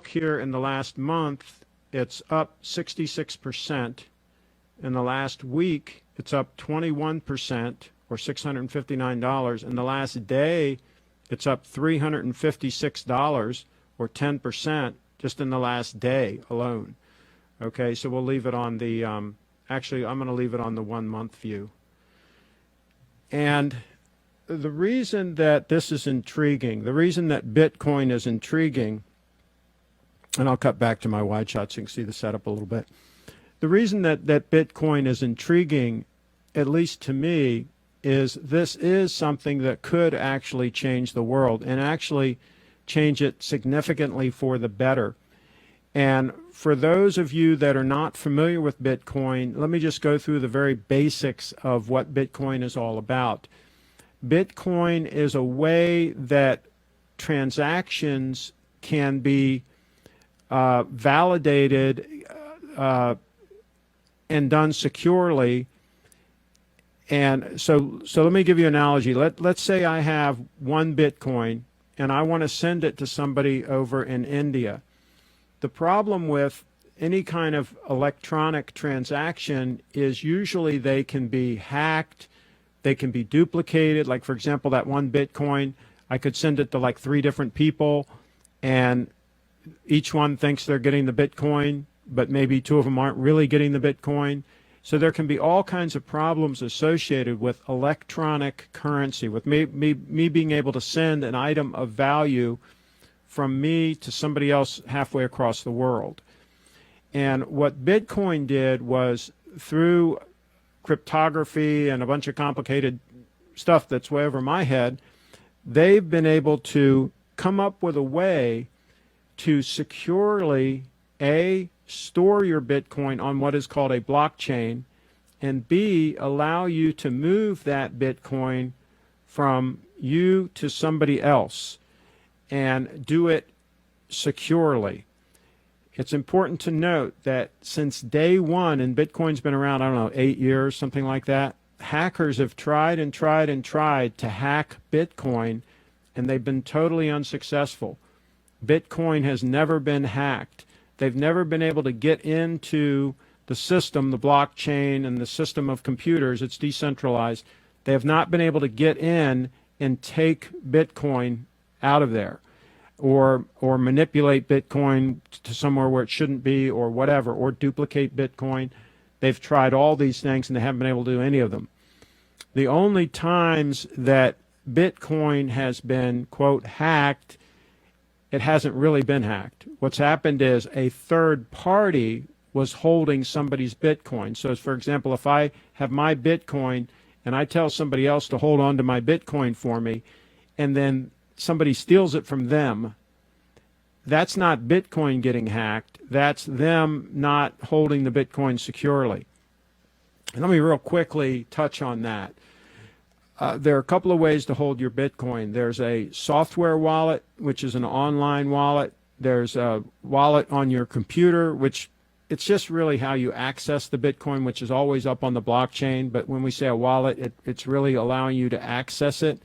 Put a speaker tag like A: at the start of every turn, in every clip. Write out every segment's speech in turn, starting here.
A: here in the last month, it's up 66%. In the last week, it's up 21%, or $659. In the last day, it's up $356, or 10%, just in the last day alone. Okay, so we'll leave it on the, actually, I'm going to leave it on the 1 month view. And the reason that this is intriguing, the reason that Bitcoin is intriguing, and I'll cut back to my wide shot so you can see the setup a little bit. The reason that Bitcoin is intriguing, at least to me, is this is something that could actually change the world and actually change it significantly for the better. And for those of you that are not familiar with Bitcoin, let me just go through the very basics of what Bitcoin is all about. Bitcoin is a way that transactions can be validated and done securely. And so let me give you an analogy. Let's say I have 1 Bitcoin and I want to send it to somebody over in India. The problem with any kind of electronic transaction is usually they can be hacked, they can be duplicated. Like, for example, that 1 Bitcoin, I could send it to like 3 different people, and each one thinks they're getting the Bitcoin, but maybe 2 of them aren't really getting the Bitcoin. So there can be all kinds of problems associated with electronic currency, with me being able to send an item of value from me to somebody else halfway across the world. And what Bitcoin did was, through cryptography and a bunch of complicated stuff that's way over my head, they've been able to come up with a way to securely, A, store your Bitcoin on what is called a blockchain, and B, allow you to move that Bitcoin from you to somebody else and do it securely. It's important to note that since day one, and Bitcoin's been around, I don't know, 8 years, something like that, hackers have tried and tried and tried to hack Bitcoin, and they've been totally unsuccessful. Bitcoin has never been hacked. They've never been able to get into the system, the blockchain, and the system of computers. It's decentralized. They have not been able to get in and take Bitcoin out of there, or manipulate Bitcoin to somewhere where it shouldn't be, or whatever, or duplicate Bitcoin. They've tried all these things and they haven't been able to do any of them. The only times that Bitcoin has been, quote, hacked, it hasn't really been hacked. What's happened is a third party was holding somebody's Bitcoin. So, for example, if I have my Bitcoin and I tell somebody else to hold on to my Bitcoin for me, and then somebody steals it from them, that's not Bitcoin getting hacked. That's them not holding the Bitcoin securely. And let me real quickly touch on that. There are a couple of ways to hold your Bitcoin. There's a software wallet, which is an online wallet. There's a wallet on your computer, which it's just really how you access the Bitcoin, which is always up on the blockchain. But when we say a wallet, it's really allowing you to access it.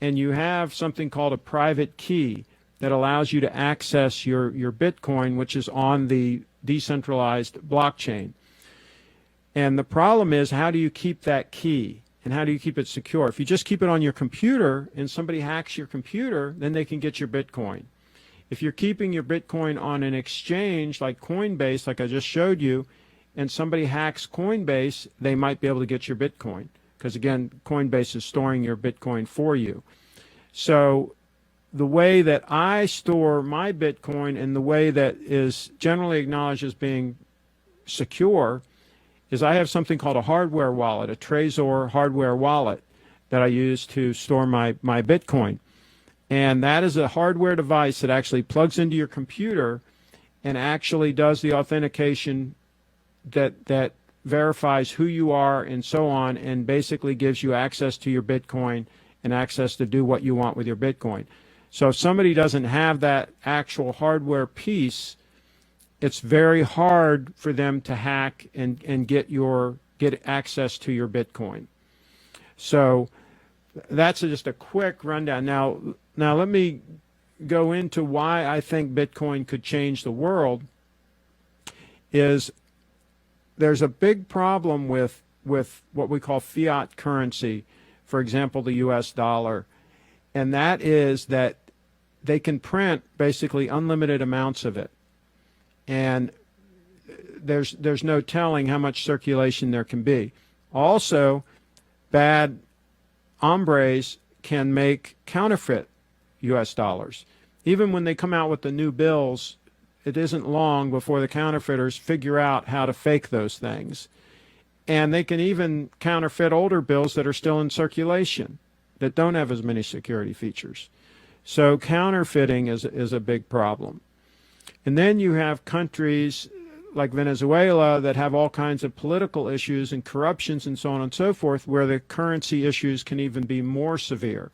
A: And you have something called a private key that allows you to access your Bitcoin, which is on the decentralized blockchain. And the problem is, how do you keep that key? And how do you keep it secure? If you just keep it on your computer and somebody hacks your computer, then they can get your Bitcoin. If you're keeping your Bitcoin on an exchange like Coinbase, like I just showed you, and somebody hacks Coinbase, they might be able to get your Bitcoin. Because again, Coinbase is storing your Bitcoin for you. So the way that I store my Bitcoin, and the way that is generally acknowledged as being secure, is I have something called a hardware wallet, a Trezor hardware wallet that I use to store my Bitcoin. And that is a hardware device that actually plugs into your computer and actually does the authentication that verifies who you are and so on, and basically gives you access to your Bitcoin and access to do what you want with your Bitcoin. So if somebody doesn't have that actual hardware piece, it's very hard for them to hack and get access to your Bitcoin. So that's just a quick rundown. Now let me go into why I think Bitcoin could change the world, is there's a big problem with what we call fiat currency, for example, the US dollar, and that is that they can print basically unlimited amounts of it. And there's no telling how much circulation there can be. Also, bad hombres can make counterfeit US dollars. Even when they come out with the new bills, it isn't long before the counterfeiters figure out how to fake those things. And they can even counterfeit older bills that are still in circulation that don't have as many security features. So counterfeiting is a big problem. And then you have countries like Venezuela that have all kinds of political issues and corruptions and so on and so forth, where the currency issues can even be more severe,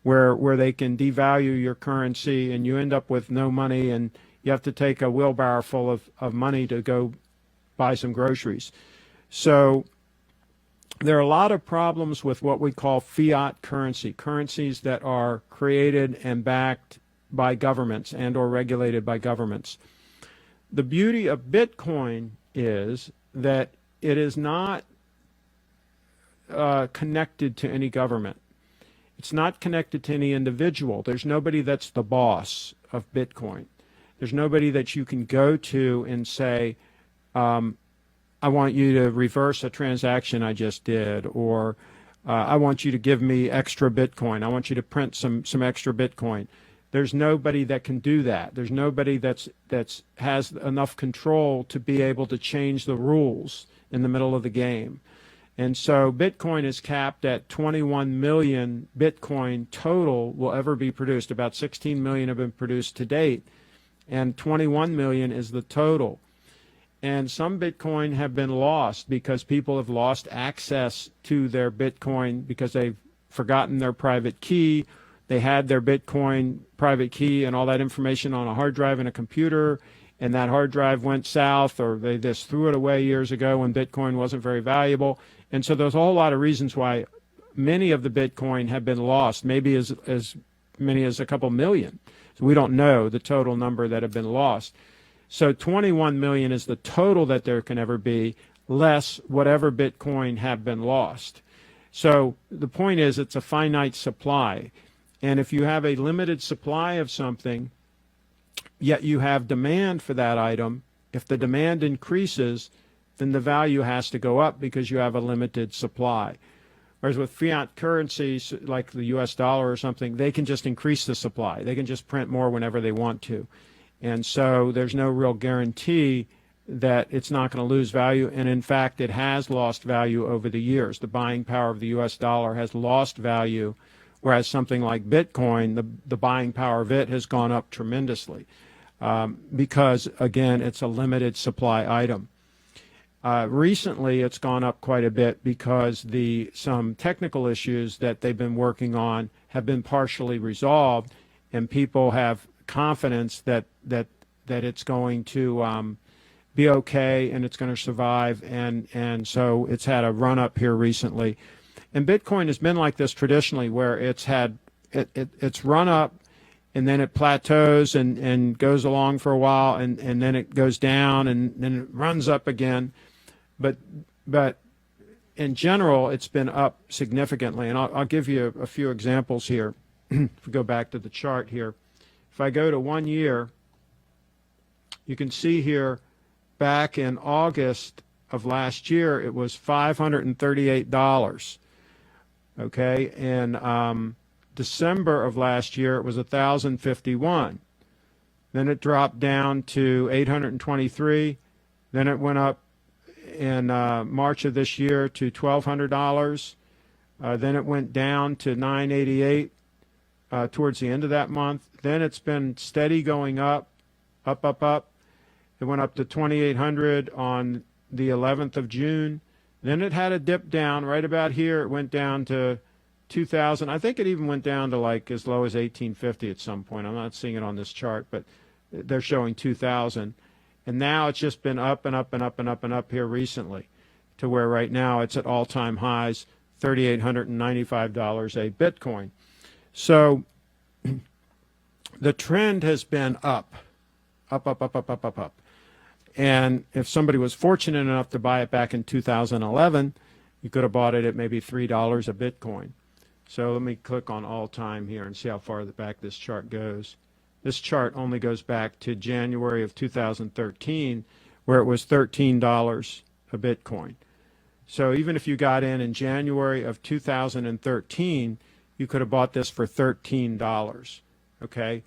A: where they can devalue your currency and you end up with no money and you have to take a wheelbarrow full of money to go buy some groceries. So there are a lot of problems with what we call fiat currency, currencies that are created and backed by governments and or regulated by governments. The beauty of Bitcoin is that it is not connected to any government. It's not connected to any individual. There's nobody that's the boss of Bitcoin. There's nobody that you can go to and say, I want you to reverse a transaction I just did, or I want you to give me extra Bitcoin. I want you to print some extra Bitcoin. There's nobody that can do that. There's nobody that's has enough control to be able to change the rules in the middle of the game. And so Bitcoin is capped at 21 million Bitcoin total will ever be produced. About 16 million have been produced to date, and 21 million is the total. And some Bitcoin have been lost because people have lost access to their Bitcoin because they've forgotten their private key. They had their Bitcoin private key and all that information on a hard drive in a computer, and that hard drive went south, or they just threw it away years ago when Bitcoin wasn't very valuable. And so there's a whole lot of reasons why many of the Bitcoin have been lost, maybe as many as a couple million. So we don't know the total number that have been lost. So 21 million is the total that there can ever be, less whatever Bitcoin have been lost. So the point is, it's a finite supply. And if you have a limited supply of something, yet you have demand for that item, if the demand increases, then the value has to go up because you have a limited supply. Whereas with fiat currencies like the US dollar or something, they can just increase the supply. They can just print more whenever they want to. And so there's no real guarantee that it's not going to lose value. And in fact, it has lost value over the years. The buying power of the US dollar has lost value, whereas something like Bitcoin, the buying power of it has gone up tremendously because, again, it's a limited supply item. Recently, it's gone up quite a bit because some technical issues that they've been working on have been partially resolved, and people have confidence that it's going to be okay and it's going to survive, and so it's had a run up here recently. And Bitcoin has been like this traditionally, where it's run up and then it plateaus and goes along for a while, and then it goes down and then it runs up again. But in general, it's been up significantly. And I'll give you a few examples here. If we go back to the chart here, if I go to 1 year, you can see here back in August of last year, it was $538. Okay, in December of last year, it was $1,051. Then it dropped down to $823. Then it went up in March of this year to $1,200. Then it went down to $988 towards the end of that month. Then it's been steady going up. It went up to $2,800 on the 11th of June. Then it had a dip down right about here. It went down to 2,000. I think it even went down to like as low as 1,850 at some point. I'm not seeing it on this chart, but they're showing 2,000. And now it's just been up and up and up and up and up here recently, to where right now it's at all-time highs, $3,895 a Bitcoin. So the trend has been up, up, up, up, up, up, up, up. And if somebody was fortunate enough to buy it back in 2011, you could have bought it at maybe $3 a Bitcoin. So let me click on all time here and see how far back this chart goes. This chart only goes back to January of 2013, where it was $13 a Bitcoin. So even if you got in January of 2013, you could have bought this for $13, okay?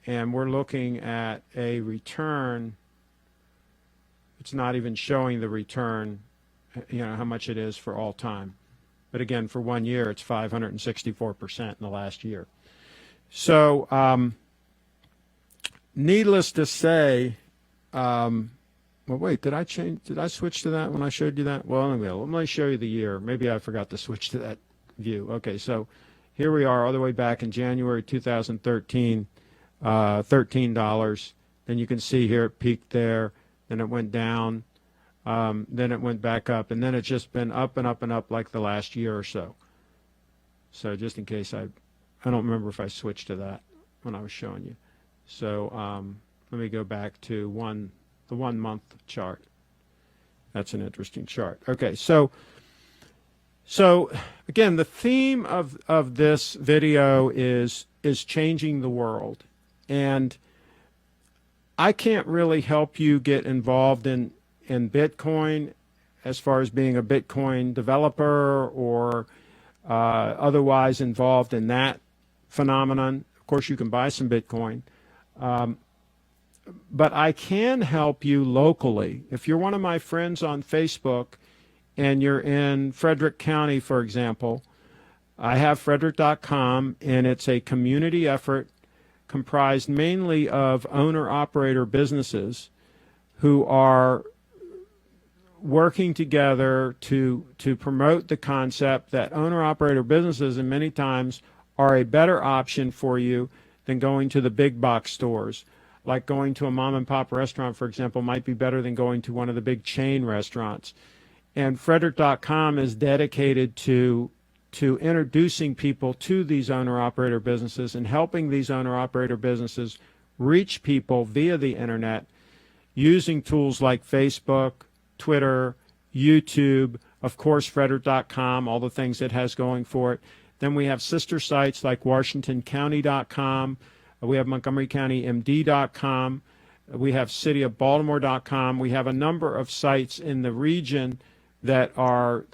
A: And we're looking at a return. It's not even showing the return, you know, how much it is for all time. But again, for 1 year, it's 564% in the last year. So needless to say, well, wait, did I switch to that when I showed you that? Well, anyway, let me show you the year. Maybe I forgot to switch to that view. Okay, so here we are all the way back in January 2013, $13. Then you can see here it peaked there, then it went down, then it went back up, and then it's just been up and up and up like the last year or so. So just in case I don't remember if I switched to that when I was showing you. So let me go back to the 1 month chart. That's an interesting chart. Okay, so again, the theme of this video is changing the world, and I can't really help you get involved in Bitcoin as far as being a Bitcoin developer or otherwise involved in that phenomenon. Of course, you can buy some Bitcoin. But I can help you locally. If you're one of my friends on Facebook and you're in Frederick County, for example, I have Frederick.com, and it's a community effort comprised mainly of owner-operator businesses who are working together to promote the concept that owner-operator businesses, and many times, are a better option for you than going to the big box stores. Like going to a mom and pop restaurant, for example, might be better than going to one of the big chain restaurants. And Frederick.com is dedicated to introducing people to these owner-operator businesses and helping these owner-operator businesses reach people via the internet using tools like Facebook, Twitter, YouTube, of course, Frederick.com, all the things it has going for it. Then we have sister sites like WashingtonCounty.com. We have MontgomeryCountyMD.com. We have CityOfBaltimore.com. We have a number of sites in the region that are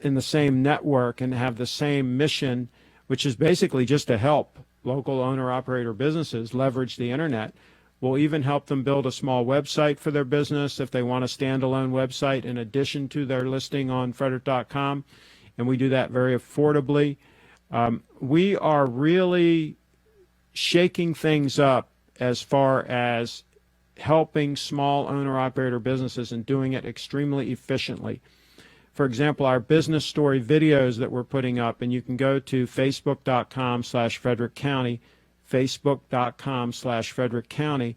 A: in the same network and have the same mission, which is basically just to help local owner-operator businesses leverage the internet. We'll even help them build a small website for their business if they want a standalone website in addition to their listing on Frederick.com, and we do that very affordably. We are really shaking things up as far as helping small owner-operator businesses and doing it extremely efficiently. For example, our business story videos that we're putting up, and you can go to facebook.com/Frederick County, facebook.com/Frederick County,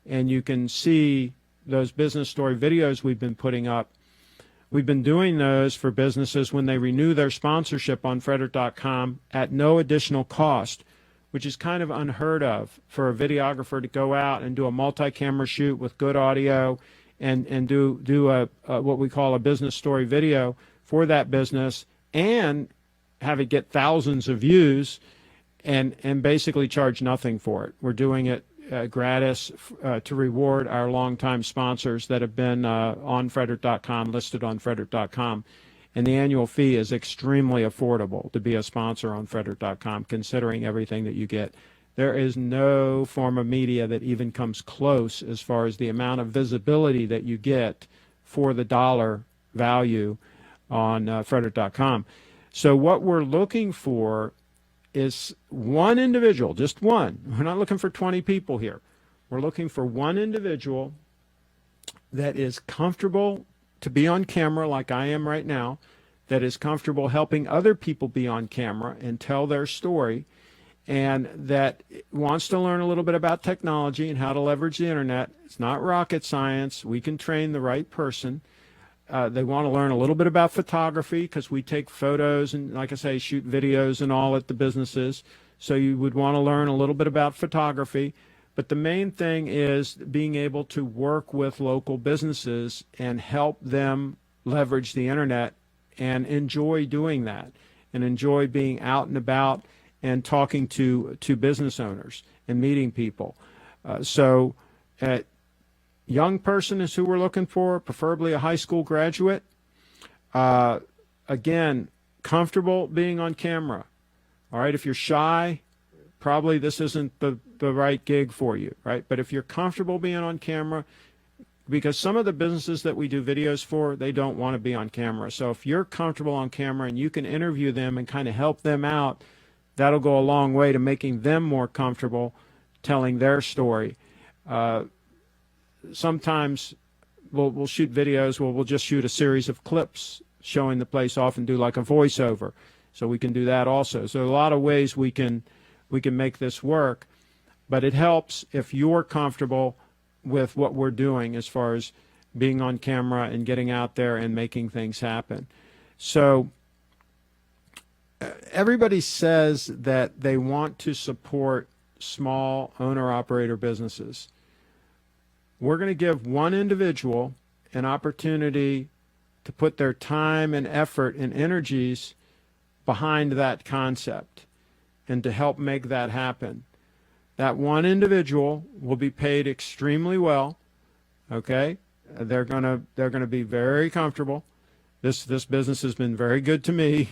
A: and you can see those business story videos we've been putting up. We've been doing those for businesses when they renew their sponsorship on Frederick.com at no additional cost, which is kind of unheard of for a videographer to go out and do a multi-camera shoot with good audio and do a what we call a business story video for that business and have it get thousands of views and basically charge nothing for it. We're doing it gratis to reward our longtime sponsors that have been on Frederick.com, listed on Frederick.com. And the annual fee is extremely affordable to be a sponsor on Frederick.com, considering everything that you get. There is no form of media that even comes close as far as the amount of visibility that you get for the dollar value on Frederick.com. So what we're looking for is one individual, just one. We're not looking for 20 people here. We're looking for one individual that is comfortable to be on camera like I am right now, that is comfortable helping other people be on camera and tell their story, and that wants to learn a little bit about technology and how to leverage the internet. It's not rocket science. We can train the right person. They want to learn a little bit about photography because we take photos and, like I say, shoot videos and all at the businesses. So you would want to learn a little bit about photography. But the main thing is being able to work with local businesses and help them leverage the internet and enjoy doing that and enjoy being out and about and talking to business owners and meeting people. So young person is who we're looking for, preferably a high school graduate. Again, comfortable being on camera. All right, if you're shy, probably this isn't the right gig for you, right? But if you're comfortable being on camera, because some of the businesses that we do videos for, they don't want to be on camera. So if you're comfortable on camera and you can interview them and kind of help them out, that'll go a long way to making them more comfortable telling their story. Sometimes we'll shoot videos where we'll just shoot a series of clips showing the place off and do like a voiceover. So we can do that also. So a lot of ways we can make this work, but it helps if you're comfortable with what we're doing as far as being on camera and getting out there and making things happen. So everybody says that they want to support small owner-operator businesses. We're going to give one individual an opportunity to put their time and effort and energies behind that concept and to help make that happen. That one individual will be paid extremely well. Okay, they're gonna be very comfortable. This business has been very good to me.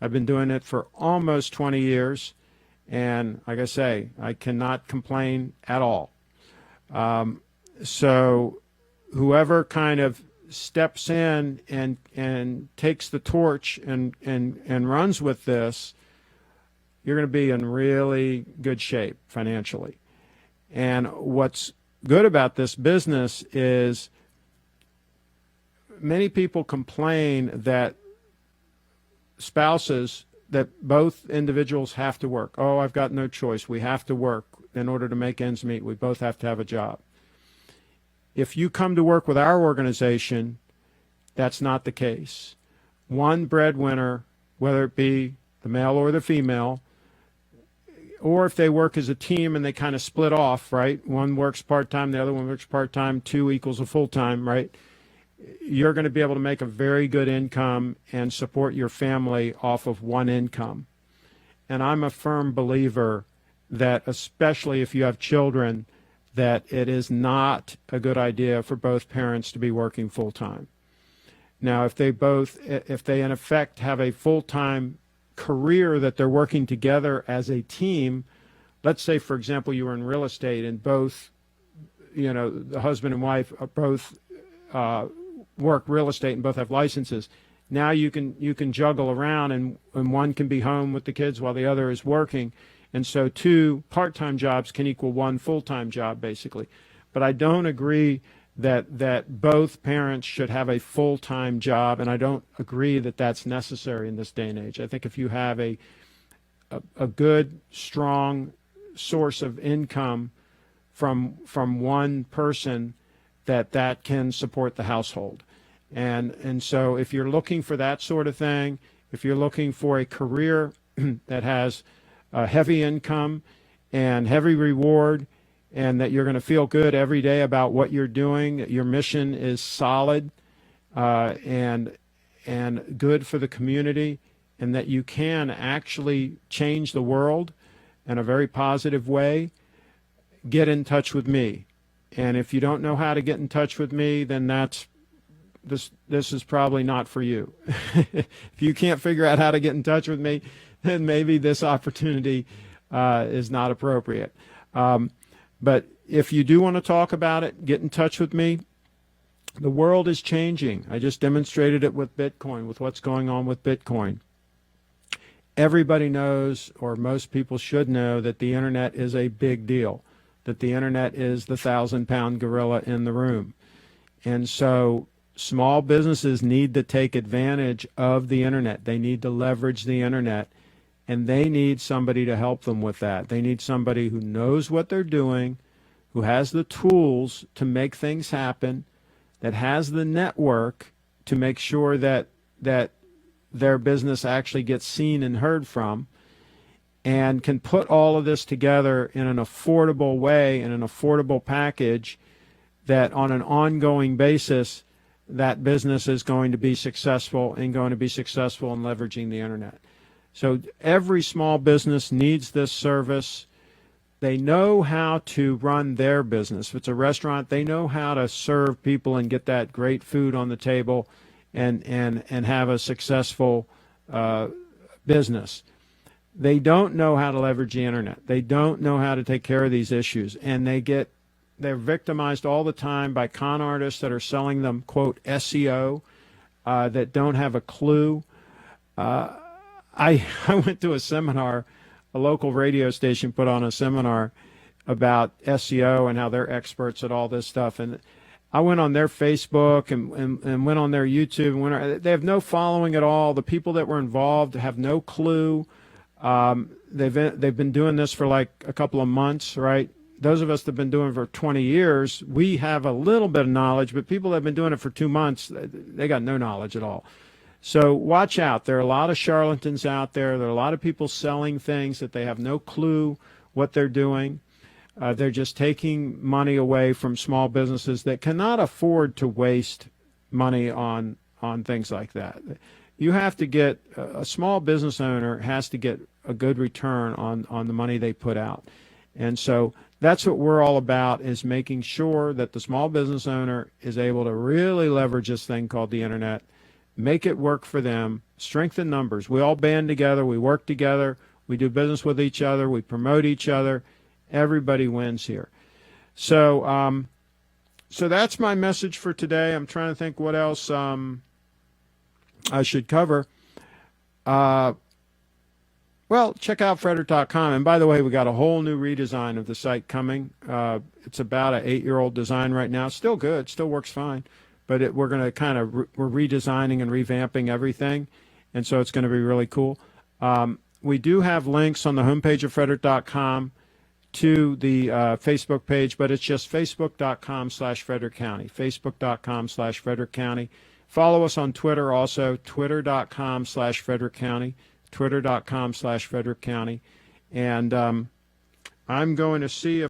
A: I've been doing it for almost 20 years, and like I say, I cannot complain at all. So whoever kind of steps in and takes the torch and runs with this, you're going to be in really good shape financially. And what's good about this business is many people complain that spouses, that both individuals have to work. Oh, I've got no choice. We have to work in order to make ends meet. We both have to have a job. If you come to work with our organization, that's not the case. One breadwinner, whether it be the male or the female, or if they work as a team and they kind of split off, right? One works part-time, the other one works part-time, 2 equals a full-time, right? You're going to be able to make a very good income and support your family off of one income. And I'm a firm believer that, especially if you have children, that it is not a good idea for both parents to be working full-time. Now, if they in effect have a full-time career that they're working together as a team, let's say, for example, you were in real estate and both, the husband and wife both work real estate and both have licenses. Now you can juggle around and one can be home with the kids while the other is working. And so 2 part-time jobs can equal 1 full-time job, basically. But I don't agree that both parents should have a full-time job, and I don't agree that that's necessary in this day and age. I think if you have a good, strong source of income from one person, that can support the household. And so if you're looking for that sort of thing, if you're looking for a career that has a heavy income and heavy reward, and that you're going to feel good every day about what you're doing, that your mission is solid and good for the community, and that you can actually change the world in a very positive way, get in touch with me. And if you don't know how to get in touch with me, then this is probably not for you. If you can't figure out how to get in touch with me, then maybe this opportunity is not appropriate. But if you do want to talk about it, get in touch with me. The world is changing. I just demonstrated it with Bitcoin, with what's going on with Bitcoin. Everybody knows, or most people should know, that the internet is a big deal, that the internet is the 1,000-pound gorilla in the room. And so small businesses need to take advantage of the internet. They need to leverage the internet. And they need somebody to help them with that. They need somebody who knows what they're doing, who has the tools to make things happen, that has the network to make sure that their business actually gets seen and heard from, and can put all of this together in an affordable way, in an affordable package, that on an ongoing basis, that business is going to be successful and going to be successful in leveraging the internet. So every small business needs this service. They know how to run their business. If it's a restaurant, they know how to serve people and get that great food on the table and have a successful business. They don't know how to leverage the internet. They don't know how to take care of these issues, and they're victimized all the time by con artists that are selling them, quote, SEO, that don't have a clue. I went to a seminar, a local radio station put on a seminar about SEO and how they're experts at all this stuff. And I went on their Facebook and went on their YouTube. And they have no following at all. The people that were involved have no clue. They've been doing this for like a couple of months, right? Those of us that have been doing it for 20 years, we have a little bit of knowledge, but people that have been doing it for 2 months, they got no knowledge at all. So watch out. There are a lot of charlatans out there. There are a lot of people selling things that they have no clue what they're doing. They're just taking money away from small businesses that cannot afford to waste money on things like that. You have to get, a small business owner has to get a good return on the money they put out. And so that's what we're all about, is making sure that the small business owner is able to really leverage this thing called the internet, make it work for them, strengthen numbers. We all band together, we work together, we do business with each other, we promote each other. Everybody wins here. So so that's my message for today. I'm trying to think what else I should cover. Well, check out Frederick.com. And by the way, we got a whole new redesign of the site coming. It's about an 8-year-old design right now. Still good, still works fine. But we're going to kind of, we're redesigning and revamping everything. And so it's going to be really cool. We do have links on the homepage of Frederick.com to the Facebook page, but it's just Facebook.com/Frederick County. Facebook.com/Frederick County. Follow us on Twitter also, Twitter.com/Frederick County. Twitter.com/Frederick County. And I'm going to see if